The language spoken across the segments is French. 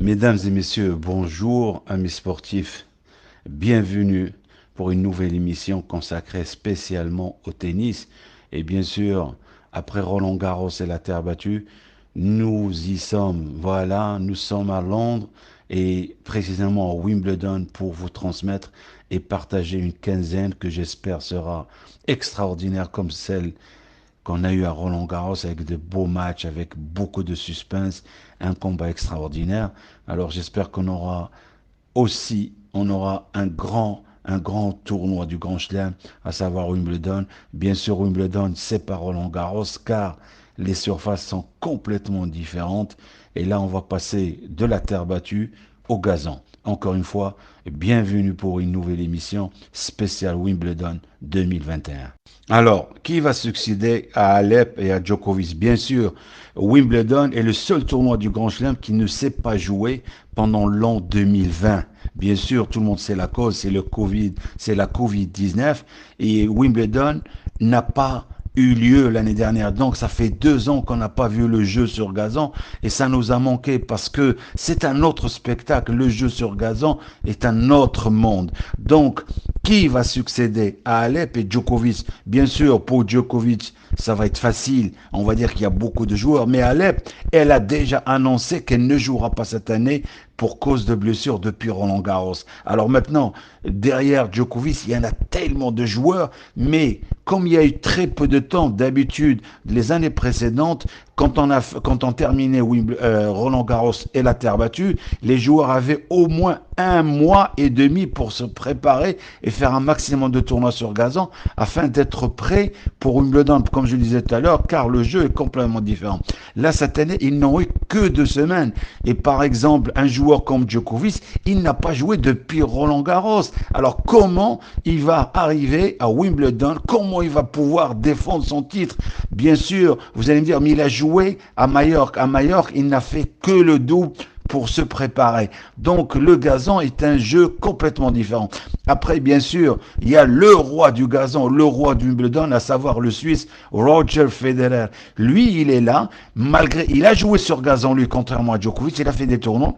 Mesdames et messieurs, bonjour amis sportifs. Bienvenue pour une nouvelle émission consacrée spécialement au tennis. Et bien sûr, après Roland Garros et la terre battue, nous y sommes. Voilà, nous sommes à Londres et précisément à Wimbledon pour vous transmettre et partager une quinzaine que j'espère sera extraordinaire comme celle qu'on a eu à Roland-Garros avec de beaux matchs, avec beaucoup de suspense, un combat extraordinaire. Alors j'espère qu'on aura aussi, on aura un grand tournoi du Grand Chelem, à savoir Wimbledon. Bien sûr, Wimbledon, c'est pas Roland-Garros, car les surfaces sont complètement différentes. Et là, on va passer de la terre battue au gazon. Encore une fois, bienvenue pour une nouvelle émission spéciale Wimbledon 2021. Alors, qui va succéder à Alep et à Djokovic? Bien sûr, Wimbledon est le seul tournoi du Grand Chelem qui ne s'est pas joué pendant l'an 2020. Bien sûr, tout le monde sait la cause, c'est le Covid, c'est la Covid-19 et Wimbledon n'a pas eu lieu l'année dernière. Donc ça fait 2 ans qu'on n'a pas vu le jeu sur gazon et ça nous a manqué parce que c'est un autre spectacle. Le jeu sur gazon est un autre monde. Donc qui va succéder à Alep et Djokovic? Bien sûr, pour Djokovic, ça va être facile. On va dire qu'il y a beaucoup de joueurs. Mais Alep, elle a déjà annoncé qu'elle ne jouera pas cette année pour cause de blessure depuis Roland-Garros. Alors maintenant, derrière Djokovic, il y en a tellement de joueurs, mais comme il y a eu très peu de temps, d'habitude, les années précédentes, quand on terminait Roland-Garros et la terre battue, les joueurs avaient au moins 1 mois et demi pour se préparer et faire un maximum de tournois sur gazon afin d'être prêts pour Wimbledon, comme je le disais tout à l'heure, car le jeu est complètement différent. Là, cette année, ils n'ont eu que 2 semaines. Et par exemple, un joueur comme Djokovic, il n'a pas joué depuis Roland-Garros. Alors, comment il va arriver à Wimbledon? Comment il va pouvoir défendre son titre? Bien sûr, vous allez me dire, mais il a joué à Majorque. À Majorque, il n'a fait que le double pour se préparer. Donc le gazon est un jeu complètement différent. Après, bien sûr, il y a le roi du gazon, le roi du Wimbledon, à savoir le Suisse Roger Federer. Lui, il est là, il a joué sur gazon, lui, contrairement à Djokovic, il a fait des tournois,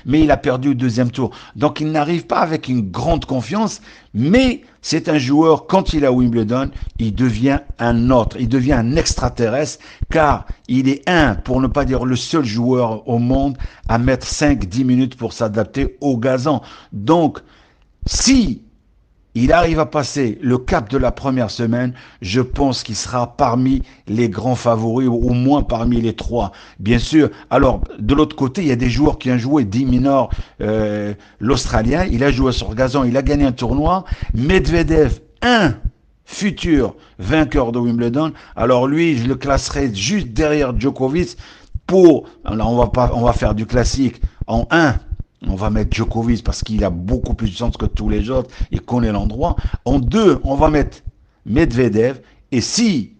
mais il a perdu au deuxième tour. Donc il n'arrive pas avec une grande confiance, mais c'est un joueur, quand il est à Wimbledon, il devient un autre, il devient un extraterrestre, car il est pour ne pas dire le seul joueur au monde à mettre 5-10 minutes pour s'adapter au gazon. Donc, si il arrive à passer le cap de la première semaine, je pense qu'il sera parmi les grands favoris, ou au moins parmi les 3. Bien sûr, alors de l'autre côté, il y a des joueurs qui ont joué, Diminor, l'Australien, il a joué sur gazon, il a gagné un tournoi. Medvedev, futur vainqueur de Wimbledon. Alors lui, je le classerai juste derrière Djokovic alors on va faire du classique en 1. On va mettre Djokovic parce qu'il a beaucoup plus de chance que tous les autres. Il connaît l'endroit. En 2, on va mettre Medvedev. Et si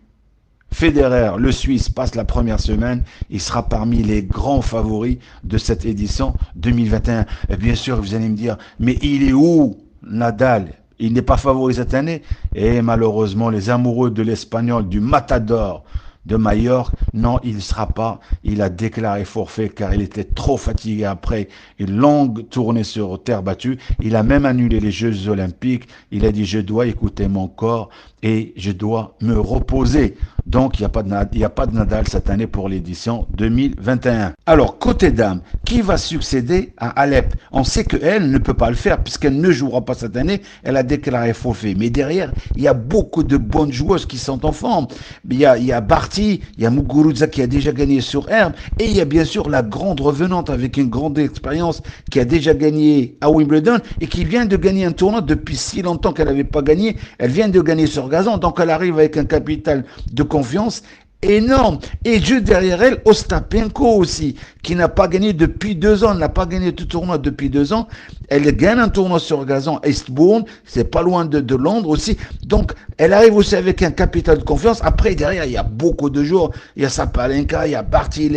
Federer, le Suisse, passe la première semaine, il sera parmi les grands favoris de cette édition 2021. Et bien sûr, vous allez me dire, mais il est où Nadal? Il n'est pas favori cette année. Et malheureusement, les amoureux de l'Espagnol, du Matador de Majorque, non, il ne sera pas. Il a déclaré forfait car il était trop fatigué après une longue tournée sur terre battue. Il a même annulé les Jeux Olympiques. Il a dit, je dois écouter mon corps et je dois me reposer. Donc, il n'y a pas de Nadal cette année pour l'édition 2021. Alors, côté dame, qui va succéder à Alep? On sait qu'elle ne peut pas le faire puisqu'elle ne jouera pas cette année. Elle a déclaré forfait. Mais derrière, il y a beaucoup de bonnes joueuses qui sont en forme. Il y a Barty, il y a Muguruza qui a déjà gagné sur herbe. Et il y a bien sûr la grande revenante avec une grande expérience qui a déjà gagné à Wimbledon et qui vient de gagner un tournoi depuis si longtemps qu'elle n'avait pas gagné. Elle vient de gagner sur gazon. Donc, elle arrive avec un capital de confiance énorme. Et juste derrière elle, Ostapenko aussi, qui n'a pas gagné depuis 2 ans, n'a pas gagné tout tournoi depuis 2 ans. Elle gagne un tournoi sur gazon à Eastbourne, c'est pas loin de Londres aussi. Donc, elle arrive aussi avec un capital de confiance. Après, derrière, il y a beaucoup de joueurs. Il y a Sabalenka, il y a Barty,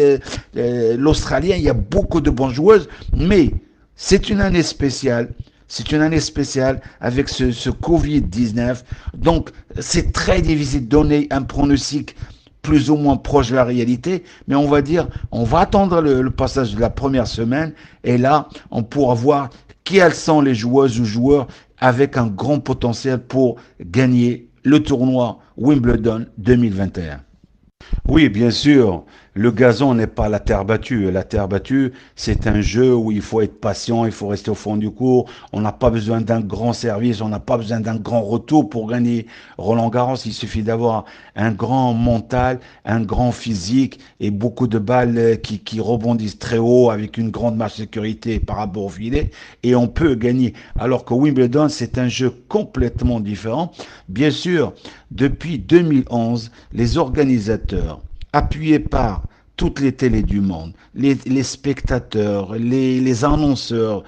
l'Australien, il y a beaucoup de bonnes joueuses. Mais c'est une année spéciale. C'est une année spéciale avec ce Covid-19. Donc, c'est très difficile de donner un pronostic plus ou moins proche de la réalité, mais on va dire, on va attendre le passage de la première semaine, et là, on pourra voir quels sont les joueuses ou joueurs avec un grand potentiel pour gagner le tournoi Wimbledon 2021. Oui, bien sûr. Le gazon n'est pas la terre battue. La terre battue, c'est un jeu où il faut être patient, il faut rester au fond du court. On n'a pas besoin d'un grand service, on n'a pas besoin d'un grand retour pour gagner Roland-Garros. Il suffit d'avoir un grand mental, un grand physique et beaucoup de balles qui rebondissent très haut avec une grande marge de sécurité par rapport au filet et on peut gagner. Alors que Wimbledon, c'est un jeu complètement différent. Bien sûr, depuis 2011, les organisateurs appuyé par toutes les télés du monde, les spectateurs, les annonceurs,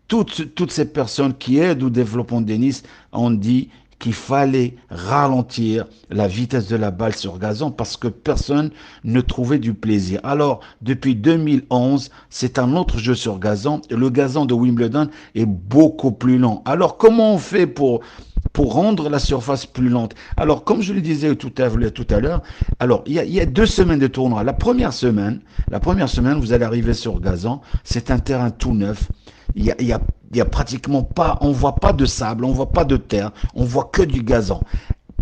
toutes ces personnes qui aident au développement de tennis ont dit qu'il fallait ralentir la vitesse de la balle sur gazon parce que personne ne trouvait du plaisir. Alors, depuis 2011, c'est un autre jeu sur gazon. Le gazon de Wimbledon est beaucoup plus lent. Alors, comment on fait pour rendre la surface plus lente? Alors, comme je le disais tout à l'heure, alors il y a 2 semaines de tournoi. La première semaine, vous allez arriver sur gazon. C'est un terrain tout neuf. Il y a pratiquement pas, on voit pas de sable, on voit pas de terre, on voit que du gazon.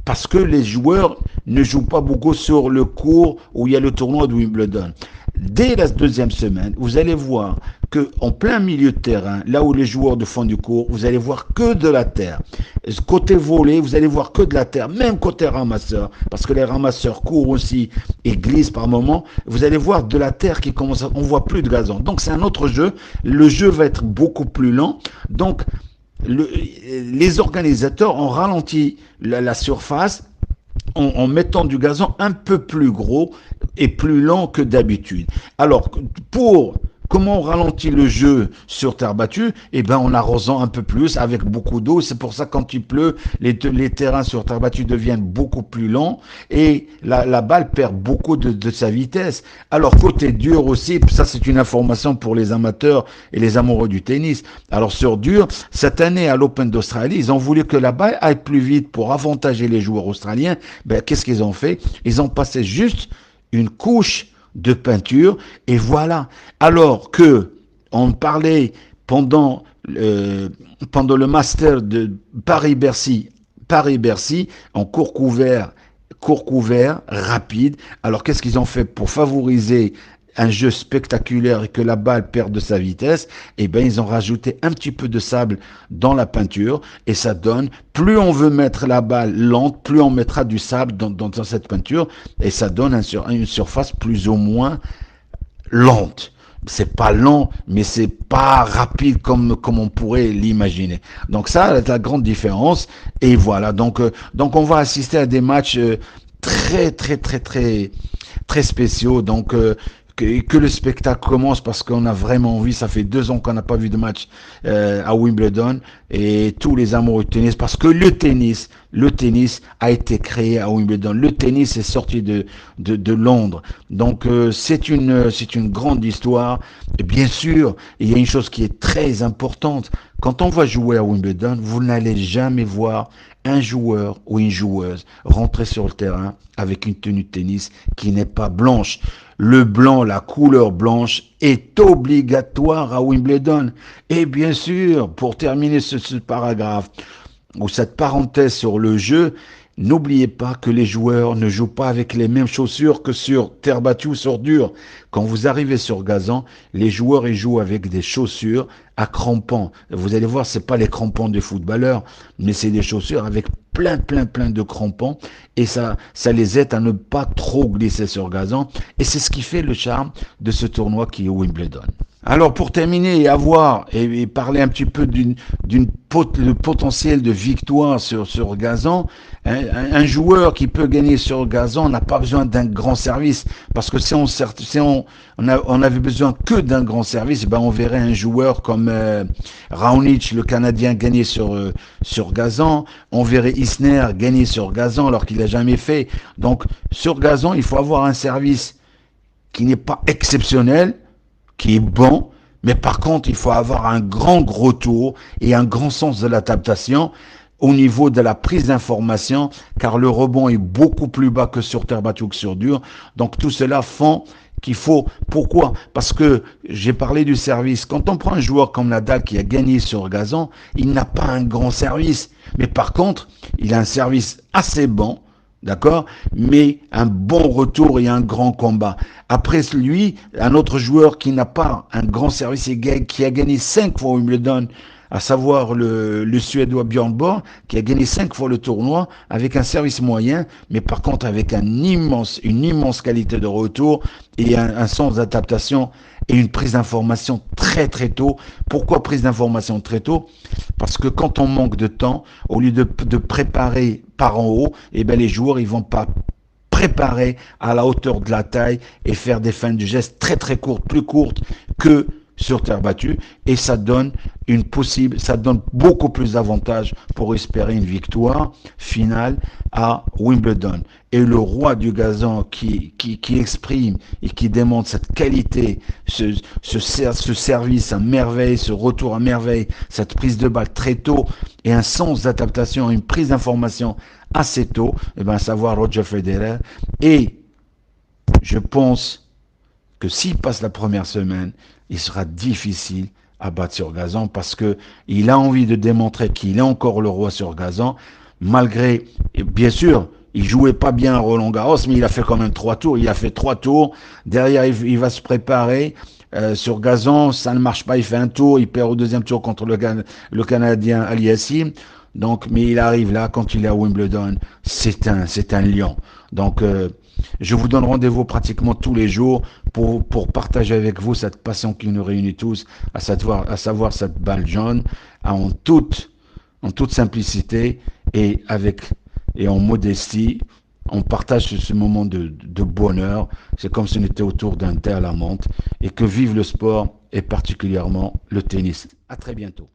Parce que les joueurs ne jouent pas beaucoup sur le court où il y a le tournoi de Wimbledon. Dès la 2e semaine, vous allez voir que en plein milieu de terrain, là où les joueurs de fond du court, vous allez voir que de la terre. Côté volée, vous allez voir que de la terre, même côté ramasseur, parce que les ramasseurs courent aussi et glissent par moments. Vous allez voir de la terre qui commence on voit plus de gazon. Donc c'est un autre jeu. Le jeu va être beaucoup plus lent. Donc les organisateurs ont ralenti la surface en mettant du gazon un peu plus gros et plus lent que d'habitude. Alors, comment on ralentit le jeu sur terre battue? Eh ben, en arrosant un peu plus avec beaucoup d'eau. C'est pour ça que quand il pleut, les terrains sur terre battue deviennent beaucoup plus lents et la balle perd beaucoup de sa vitesse. Alors, côté dur aussi, ça c'est une information pour les amateurs et les amoureux du tennis. Alors, sur dur, cette année à l'Open d'Australie, ils ont voulu que la balle aille plus vite pour avantager les joueurs australiens. Ben, qu'est-ce qu'ils ont fait? Ils ont passé juste une couche de peinture et voilà. Alors que on parlait pendant le master de Paris-Bercy en court couvert rapide. Alors qu'est-ce qu'ils ont fait pour favoriser un jeu spectaculaire et que la balle perde de sa vitesse? Eh bien, ils ont rajouté un petit peu de sable dans la peinture et ça donne, plus on veut mettre la balle lente, plus on mettra du sable dans cette peinture et ça donne une surface plus ou moins lente. C'est pas lent, mais c'est pas rapide comme on pourrait l'imaginer. Donc ça, c'est la grande différence. Et voilà. Donc on va assister à des matchs très très spéciaux. Donc que le spectacle commence parce qu'on a vraiment envie. Ça fait 2 ans qu'on n'a pas vu de match à Wimbledon et tous les amoureux de tennis parce que le tennis a été créé à Wimbledon. Le tennis est sorti de Londres. Donc c'est une grande histoire. Et bien sûr, il y a une chose qui est très importante. Quand on va jouer à Wimbledon, vous n'allez jamais voir un joueur ou une joueuse rentrer sur le terrain avec une tenue de tennis qui n'est pas blanche. Le blanc, la couleur blanche est obligatoire à Wimbledon. Et bien sûr, pour terminer ce paragraphe ou cette parenthèse sur le jeu, n'oubliez pas que les joueurs ne jouent pas avec les mêmes chaussures que sur terre battue ou sur dur. Quand vous arrivez sur gazon, les joueurs ils jouent avec des chaussures à crampons. Vous allez voir, c'est pas les crampons des footballeurs, mais c'est des chaussures avec plein de crampons et ça les aide à ne pas trop glisser sur gazon et c'est ce qui fait le charme de ce tournoi qui est Wimbledon. Alors pour terminer et parler un petit peu le potentiel de victoire sur gazon, un joueur qui peut gagner sur gazon n'a pas besoin d'un grand service parce que si on avait besoin que d'un grand service, ben on verrait un joueur comme Raonic, le Canadien, gagner sur gazon, on verrait Isner gagner sur gazon alors qu'il n'a jamais fait. Donc sur gazon, il faut avoir un service qui n'est pas exceptionnel, qui est bon, mais par contre, il faut avoir un grand gros tour et un grand sens de l'adaptation. au niveau de la prise d'information, car le rebond est beaucoup plus bas que sur terre battue que sur dur. Donc tout cela font qu'il faut. Pourquoi? Parce que j'ai parlé du service. Quand on prend un joueur comme Nadal qui a gagné sur gazon, il n'a pas un grand service. Mais par contre, il a un service assez bon. D'accord? Mais un bon retour et un grand combat. Après lui, un autre joueur qui n'a pas un grand service et qui a gagné 5 fois Wimbledon, à savoir le Suédois Björn Borg, qui a gagné 5 fois le tournoi avec un service moyen, mais par contre avec une immense qualité de retour et un sens d'adaptation et une prise d'information très très tôt. Pourquoi prise d'information très tôt? Parce que quand on manque de temps, au lieu de préparer par en haut, eh ben les joueurs ils vont pas préparer à la hauteur de la taille et faire des fins de geste très très courtes, plus courtes que sur terre battue, et ça donne ça donne beaucoup plus d'avantages pour espérer une victoire finale à Wimbledon. Et le roi du gazon qui exprime et qui démontre cette qualité, ce service à merveille, ce retour à merveille, cette prise de balle très tôt et un sens d'adaptation, une prise d'information assez tôt, et ben, à savoir Roger Federer. Et je pense que s'il passe la première semaine, il sera difficile à battre sur gazon parce que il a envie de démontrer qu'il est encore le roi sur gazon, malgré, bien sûr, il jouait pas bien à Roland Garros, mais il a fait quand même 3 tours. Il a fait 3 tours. Derrière, il va se préparer. Sur gazon, ça ne marche pas. Il fait un tour. Il perd au deuxième tour contre le Canadien Aliassime. Donc, mais il arrive là, quand il est à Wimbledon, c'est un lion. Donc, je vous donne rendez-vous pratiquement tous les jours pour partager avec vous cette passion qui nous réunit tous, à savoir cette balle jaune, en toute simplicité et en modestie. On partage ce moment de bonheur. C'est comme si on était autour d'un thé à la menthe et que vive le sport et particulièrement le tennis. À très bientôt.